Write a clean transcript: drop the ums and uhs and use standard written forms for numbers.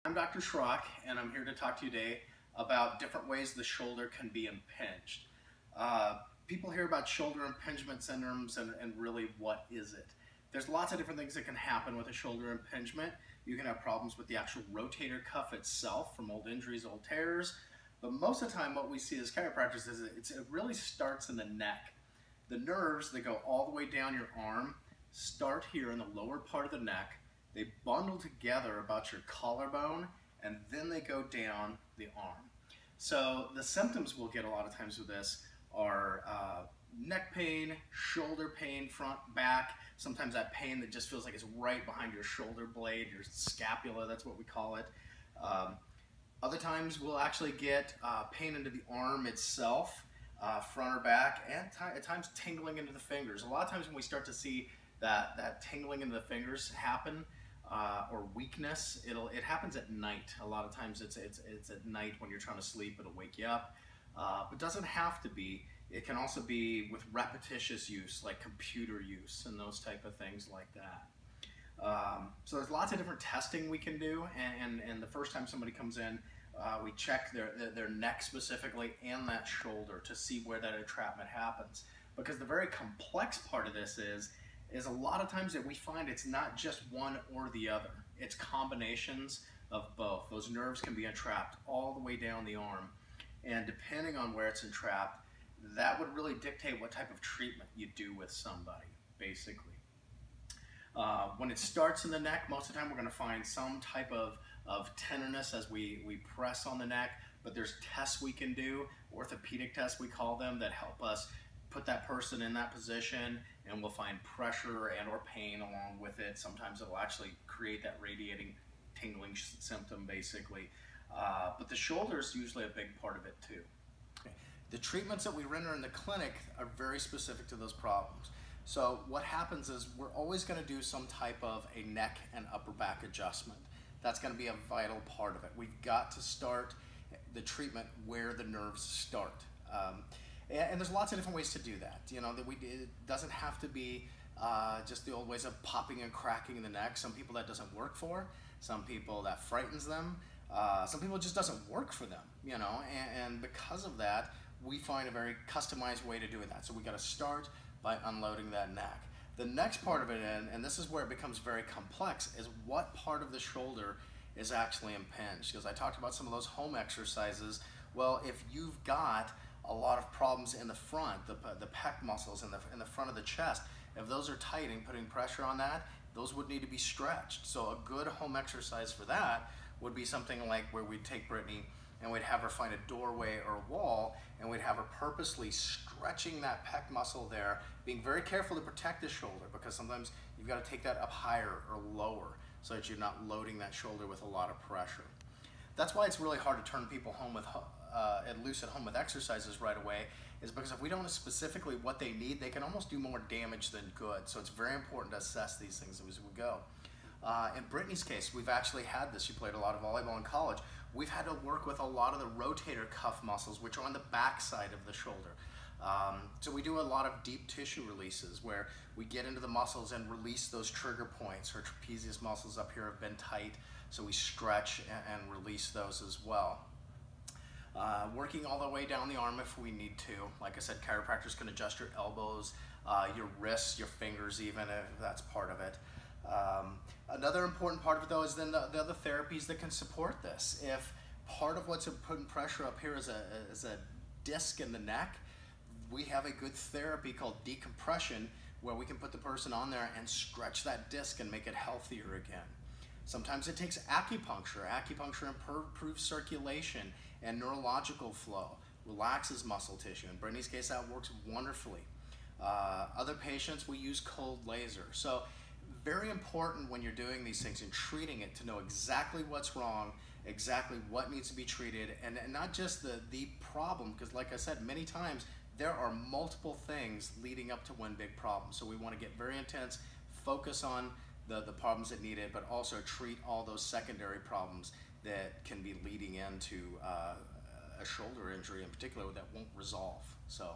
I'm Dr. Schrock, and I'm here to talk to you today about different ways the shoulder can be impinged. People hear about shoulder impingement syndromes, and really, what is it? There's lots of different things that can happen with a shoulder impingement. You can have problems with the actual rotator cuff itself from old injuries, old tears, but most of the time what we see as chiropractors is it really starts in the neck. The nerves that go all the way down your arm start here in the lower part of the neck. They bundle together about your collarbone, and then they go down the arm. So the symptoms we'll get a lot of times with this are neck pain, shoulder pain, front, back. Sometimes that pain that just feels like it's right behind your shoulder blade, your scapula, that's what we call it. Other times we'll actually get pain into the arm itself, front or back, and at times tingling into the fingers. A lot of times when we start to see that tingling into the fingers happen, or weakness, it happens at night. A lot of times it's at night when you're trying to sleep, it'll wake you up. But it doesn't have to be. It can also be with repetitious use, like computer use and those type of things like that. So there's lots of different testing we can do, and the first time somebody comes in, we check their neck specifically and that shoulder to see where that entrapment happens. Because the very complex part of this is a lot of times that we find it's not just one or the other. It's combinations of both. Those nerves can be entrapped all the way down the arm, and depending on where it's entrapped, that would really dictate what type of treatment you do with somebody, basically. When it starts in the neck, most of the time we're going to find some type of tenderness as we press on the neck, but there's tests we can do, orthopedic tests we call them, that help us put that person in that position, and we'll find pressure and or pain along with it. Sometimes it'll actually create that radiating tingling symptom, basically. But the shoulder is usually a big part of it too. The treatments that we render in the clinic are very specific to those problems. So what happens is we're always going to do some type of a neck and upper back adjustment. That's going to be a vital part of it. We've got to start the treatment where the nerves start. And there's lots of different ways to do that. You know, it doesn't have to be just the old ways of popping and cracking the neck. Some people that doesn't work for. Some people that frightens them. Some people it just doesn't work for them. You know, and because of that, we find a very customized way to do that. So we got to start by unloading that neck. The next part of it, and this is where it becomes very complex, is what part of the shoulder is actually impinged. Because I talked about some of those home exercises. Well, if you've got a lot of problems in the front, the pec muscles in the front of the chest, if those are tight and putting pressure on that, those would need to be stretched. So a good home exercise for that would be something like where we'd take Brittany and we'd have her find a doorway or a wall, and we'd have her purposely stretching that pec muscle there, being very careful to protect the shoulder, because sometimes you've got to take that up higher or lower so that you're not loading that shoulder with a lot of pressure. That's why it's really hard to turn people home with loose at home with exercises right away, is because if we don't know specifically what they need, they can almost do more damage than good. So it's very important to assess these things as we go. In Brittany's case, we've actually had this. She played a lot of volleyball in college. We've had to work with a lot of the rotator cuff muscles, which are on the back side of the shoulder. So we do a lot of deep tissue releases where we get into the muscles and release those trigger points. Her trapezius muscles up here have been tight, so we stretch and release those as well. Working all the way down the arm if we need to. Like I said, chiropractors can adjust your elbows, your wrists, your fingers even, if that's part of it. Another important part of it though is then the other therapies that can support this. If part of what's putting pressure up here is a disc in the neck, we have a good therapy called decompression, where we can put the person on there and stretch that disc and make it healthier again. Sometimes it takes acupuncture. Acupuncture improves circulation and neurological flow, relaxes muscle tissue. In Brittany's case, that works wonderfully. Other patients, we use cold laser. So very important when you're doing these things and treating it to know exactly what's wrong, exactly what needs to be treated, and not just the problem, because like I said, many times there are multiple things leading up to one big problem. So we want to get very intense, focus on the problems that need it, but also treat all those secondary problems that can be leading into a shoulder injury in particular that won't resolve. So